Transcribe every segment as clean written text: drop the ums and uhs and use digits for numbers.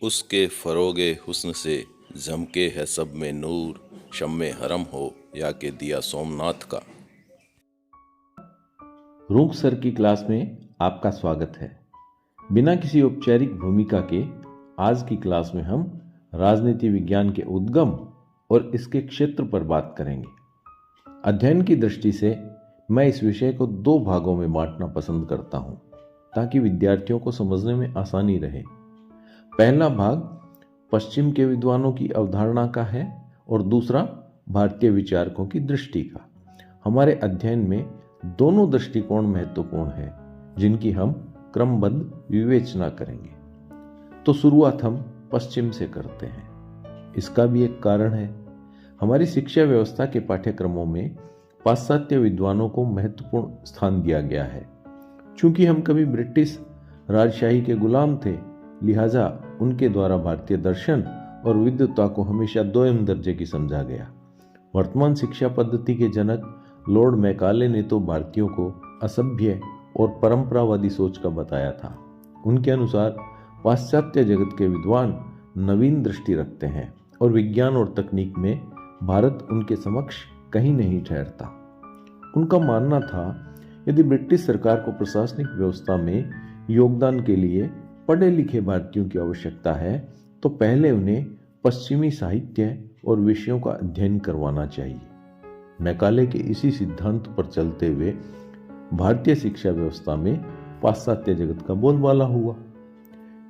उसके फरोगे हुस्न से झमके है सब में नूर, शम्मे हरम हो या के दिया सोमनाथ का। रूक सर की क्लास में आपका स्वागत है। बिना किसी औपचारिक भूमिका के आज की क्लास में हम राजनीति विज्ञान के उद्गम और इसके क्षेत्र पर बात करेंगे। अध्ययन की दृष्टि से मैं इस विषय को दो भागों में बांटना पसंद करता हूं ताकि विद्यार्थियों को समझने में आसानी रहे। पहला भाग पश्चिम के विद्वानों की अवधारणा का है और दूसरा भारतीय विचारकों की दृष्टि का। हमारे अध्ययन में दोनों दृष्टिकोण महत्वपूर्ण हैं जिनकी हम क्रमबद्ध विवेचना करेंगे। तो शुरुआत हम पश्चिम से करते हैं। इसका भी एक कारण है। हमारी शिक्षा व्यवस्था के पाठ्यक्रमों में पाश्चात्य विद्वानों को महत्वपूर्ण स्थान दिया गया है। चूंकि हम कभी ब्रिटिश राजशाही के गुलाम थे, लिहाजा उनके द्वारा भारतीय दर्शन और विद्वता को हमेशा दोयम दर्जे की समझा गया। वर्तमान शिक्षा पद्धति के जनक लॉर्ड मैकाले ने तो भारतीयों को असभ्य और परंपरावादी सोच का बताया था। उनके अनुसार पाश्चात्य जगत के विद्वान नवीन दृष्टि रखते हैं और विज्ञान और तकनीक में भारत उनके समक्ष कहीं नहीं ठहरता। उनका मानना था यदि ब्रिटिश सरकार को प्रशासनिक व्यवस्था में योगदान के लिए पढ़े लिखे भारतीयों की आवश्यकता है तो पहले उन्हें पश्चिमी साहित्य और विषयों का अध्ययन करवाना चाहिए। मैकाले के इसी सिद्धांत पर चलते हुए भारतीय शिक्षा व्यवस्था में पाश्चात्य जगत का बोलबाला हुआ।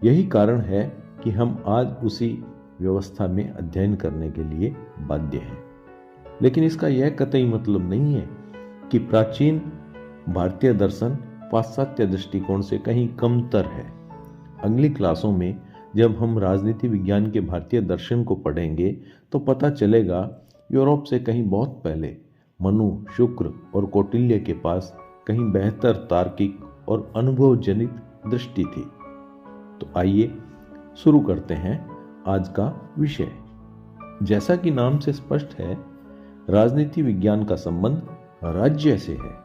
यही कारण है कि हम आज उसी व्यवस्था में अध्ययन करने के लिए बाध्य हैं। लेकिन इसका यह कतई मतलब नहीं है कि प्राचीन भारतीय दर्शन पाश्चात्य दृष्टिकोण से कहीं कमतर है। अगली क्लासों में जब हम राजनीति विज्ञान के भारतीय दर्शन को पढ़ेंगे तो पता चलेगा यूरोप से कहीं बहुत पहले मनु, शुक्र और कौटिल्य के पास कहीं बेहतर तार्किक और अनुभव जनित दृष्टि थी। तो आइए शुरू करते हैं आज का विषय। जैसा कि नाम से स्पष्ट है, राजनीति विज्ञान का संबंध राज्य से है।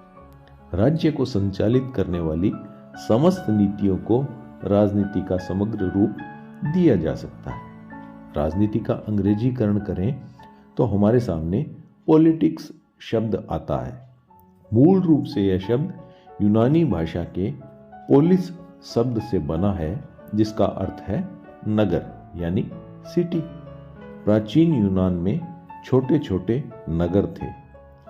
राज्य को संचालित करने वाली समस्त नीतियों को राजनीति का समग्र रूप दिया जा सकता है। राजनीति का अंग्रेजीकरण करें तो हमारे सामने पॉलिटिक्स शब्द आता है। मूल रूप से यह शब्द यूनानी भाषा के पोलिस शब्द से बना है जिसका अर्थ है नगर यानी सिटी। प्राचीन यूनान में छोटे छोटे नगर थे।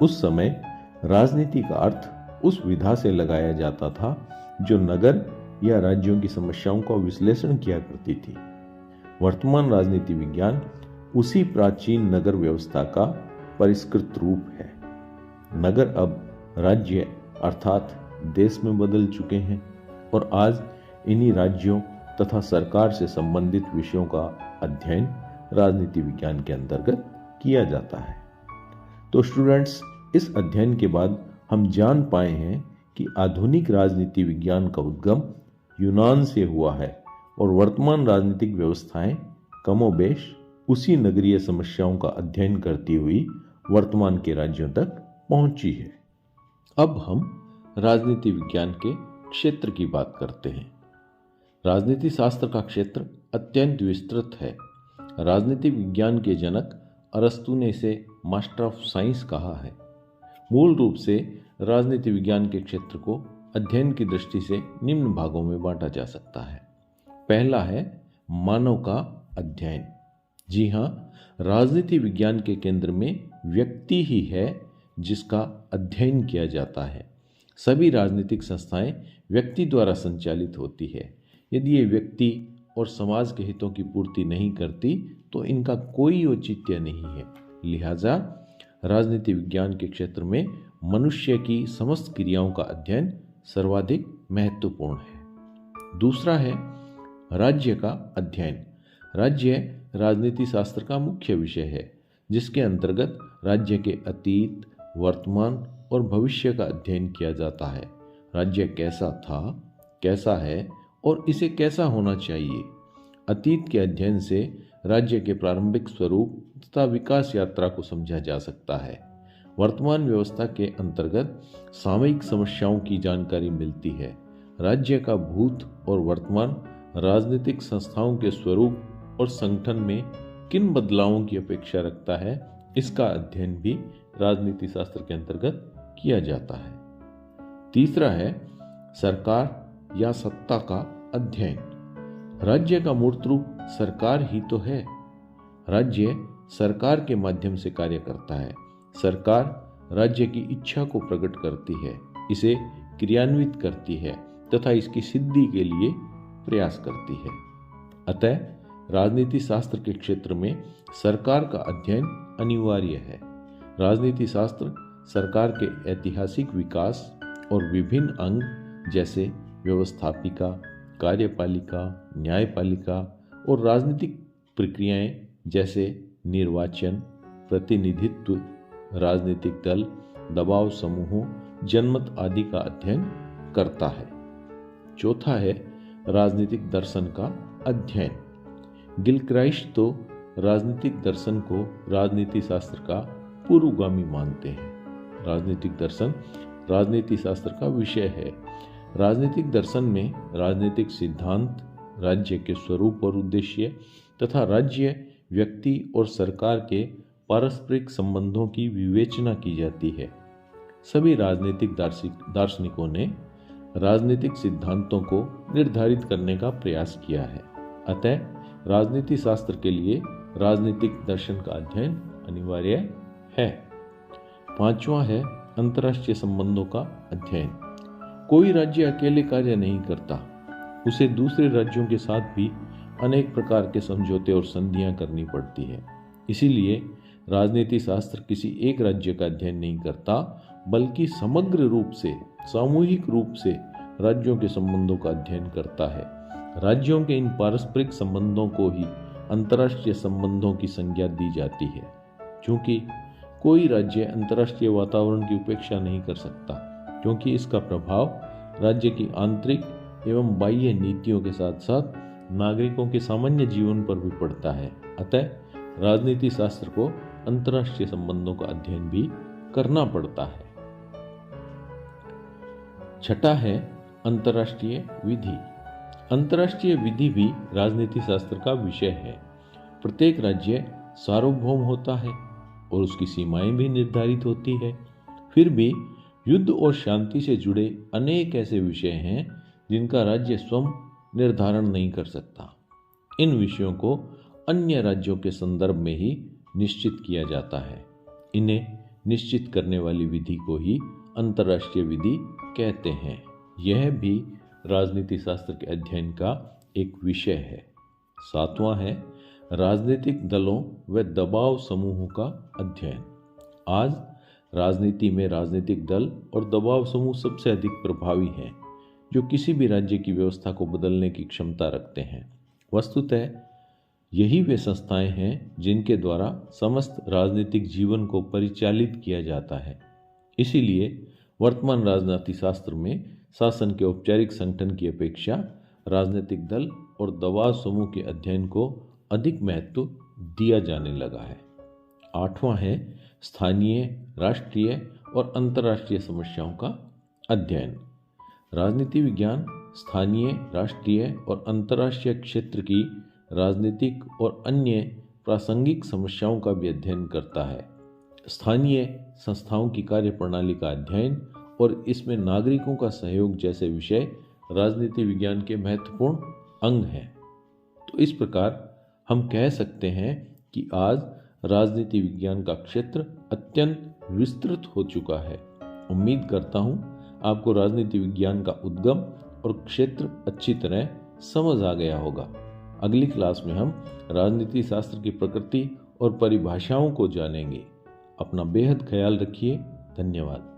उस समय राजनीति का अर्थ उस विधा से लगाया जाता था जो नगर या राज्यों की समस्याओं का विश्लेषण किया करती थी। वर्तमान राजनीति विज्ञान उसी प्राचीन नगर व्यवस्था का परिष्कृत रूप है। नगर अब राज्य अर्थात देश में बदल चुके हैं और आज इन्हीं राज्यों तथा सरकार से संबंधित विषयों का अध्ययन राजनीति विज्ञान के अंतर्गत किया जाता है। तो स्टूडेंट्स, इस अध्ययन के बाद हम जान पाए हैं कि आधुनिक राजनीति विज्ञान का उद्गम यूनान से हुआ है और वर्तमान राजनीतिक व्यवस्थाएं कमोबेश उसी नगरीय समस्याओं का अध्ययन करती हुई वर्तमान के राज्यों तक पहुंची है। अब हम राजनीति विज्ञान के क्षेत्र की बात करते हैं। राजनीति शास्त्र का क्षेत्र अत्यंत विस्तृत है। राजनीति विज्ञान के जनक अरस्तु ने इसे मास्टर ऑफ साइंस कहा है। मूल रूप से राजनीति विज्ञान के क्षेत्र को अध्ययन की दृष्टि से निम्न भागों में बांटा जा सकता है। पहला है मानव का अध्ययन। जी हां, राजनीति विज्ञान के केंद्र में व्यक्ति ही है जिसका अध्ययन किया जाता है। सभी राजनीतिक संस्थाएं व्यक्ति द्वारा संचालित होती है। यदि ये व्यक्ति और समाज के हितों की पूर्ति नहीं करती तो इनका कोई औचित्य नहीं है। लिहाजा राजनीति विज्ञान के क्षेत्र में मनुष्य की समस्त क्रियाओं का अध्ययन सर्वाधिक महत्वपूर्ण है। दूसरा है राज्य का अध्ययन। राज्य राजनीति शास्त्र का मुख्य विषय है जिसके अंतर्गत राज्य के अतीत, वर्तमान और भविष्य का अध्ययन किया जाता है। राज्य कैसा था, कैसा है और इसे कैसा होना चाहिए। अतीत के अध्ययन से राज्य के प्रारंभिक स्वरूप तथा विकास यात्रा को समझा जा सकता है। वर्तमान व्यवस्था के अंतर्गत सामयिक समस्याओं की जानकारी मिलती है। राज्य का भूत और वर्तमान राजनीतिक संस्थाओं के स्वरूप और संगठन में किन बदलावों की अपेक्षा रखता है, इसका अध्ययन भी राजनीति शास्त्र के अंतर्गत किया जाता है। तीसरा है सरकार या सत्ता का अध्ययन। राज्य का मूर्त रूप सरकार ही तो है। राज्य सरकार के माध्यम से कार्य करता है। सरकार राज्य की इच्छा को प्रकट करती है, इसे क्रियान्वित करती है तथा इसकी सिद्धि के लिए प्रयास करती है। अतः राजनीति शास्त्र के क्षेत्र में सरकार का अध्ययन अनिवार्य है। राजनीति शास्त्र सरकार के ऐतिहासिक विकास और विभिन्न अंग जैसे व्यवस्थापिका, कार्यपालिका, न्यायपालिका और राजनीतिक प्रक्रियाएं जैसे निर्वाचन, प्रतिनिधित्व, राजनीतिक दल, दबाव समूहों, जनमत आदि का अध्ययन करता है। चौथा है राजनीतिक दर्शन का अध्ययन। गिलक्राइस्ट तो राजनीतिक दर्शन को राजनीति शास्त्र का पूर्वगामी मानते हैं। राजनीतिक दर्शन राजनीति शास्त्र का विषय है। राजनीतिक दर्शन में राजनीतिक सिद्धांत, राज्य के स्वरूप और उद्देश्य तथा राज्य, व्यक्ति और सरकार के पारस्परिक संबंधों की विवेचना की जाती है। सभी राजनीतिक दार्शनिकों ने राजनीतिक सिद्धांतों को निर्धारित करने का प्रयास किया है। अतः राजनीति शास्त्र के लिए राजनीतिक दर्शन का अध्ययन अनिवार्य है। पांचवा है अंतर्राष्ट्रीय संबंधों का अध्ययन। कोई राज्य अकेले कार्य नहीं करता, उसे दूसरे राज्यों के साथ भी अनेक प्रकार के समझौते और संधियां करनी पड़ती है। इसीलिए राजनीति शास्त्र किसी एक राज्य का अध्ययन नहीं करता, बल्कि समग्र रूप से, सामूहिक रूप से राज्यों के संबंधों का अध्ययन करता है। राज्यों के इन पारस्परिक संबंधों को ही अंतर्राष्ट्रीय संबंधों की संज्ञा दी जाती है। क्योंकि कोई राज्य अंतर्राष्ट्रीय वातावरण की उपेक्षा नहीं कर सकता, क्योंकि इसका प्रभाव राज्य की आंतरिक एवं बाह्य नीतियों के साथ साथ नागरिकों के सामान्य जीवन पर भी पड़ता है। अतः राजनीति शास्त्र को अंतर्राष्ट्रीय संबंधों का अध्ययन भी करना पड़ता है। छठा है अंतर्राष्ट्रीय विधि। अंतर्राष्ट्रीय विधि भी राजनीति शास्त्र का विषय है। प्रत्येक राज्य सार्वभौम होता है और उसकी सीमाएं भी निर्धारित होती है। फिर भी युद्ध और शांति से जुड़े अनेक ऐसे विषय हैं जिनका राज्य स्वयं निर्धारण नहीं कर सकता। इन विषयों को अन्य राज्यों के संदर्भ में ही निश्चित किया जाता है। इन्हें निश्चित करने वाली विधि को ही अंतर्राष्ट्रीय विधि कहते हैं। यह भी राजनीति शास्त्र के अध्ययन का एक विषय है। सातवां है राजनीतिक दलों व दबाव समूहों का अध्ययन। आज राजनीति में राजनीतिक दल और दबाव समूह सबसे अधिक प्रभावी हैं, जो किसी भी राज्य की व्यवस्था को बदलने की क्षमता रखते हैं। वस्तुतः यही वे संस्थाएं हैं जिनके द्वारा समस्त राजनीतिक जीवन को परिचालित किया जाता है। इसीलिए वर्तमान राजनीति शास्त्र में शासन के औपचारिक संगठन की अपेक्षा राजनीतिक दल और दबाव समूह के अध्ययन को अधिक महत्व दिया जाने लगा है। आठवां है स्थानीय, राष्ट्रीय और अंतर्राष्ट्रीय समस्याओं का अध्ययन। राजनीति विज्ञान स्थानीय, राष्ट्रीय और अंतर्राष्ट्रीय क्षेत्र की राजनीतिक और अन्य प्रासंगिक समस्याओं का भी अध्ययन करता है। स्थानीय संस्थाओं की कार्यप्रणाली का अध्ययन और इसमें नागरिकों का सहयोग जैसे विषय राजनीति विज्ञान के महत्वपूर्ण अंग हैं। तो इस प्रकार हम कह सकते हैं कि आज राजनीति विज्ञान का क्षेत्र अत्यंत विस्तृत हो चुका है। उम्मीद करता हूं आपको राजनीति विज्ञान का उद्गम और क्षेत्र अच्छी तरह समझ आ गया होगा। अगली क्लास में हम राजनीति शास्त्र की प्रकृति और परिभाषाओं को जानेंगे। अपना बेहद ख्याल रखिए। धन्यवाद।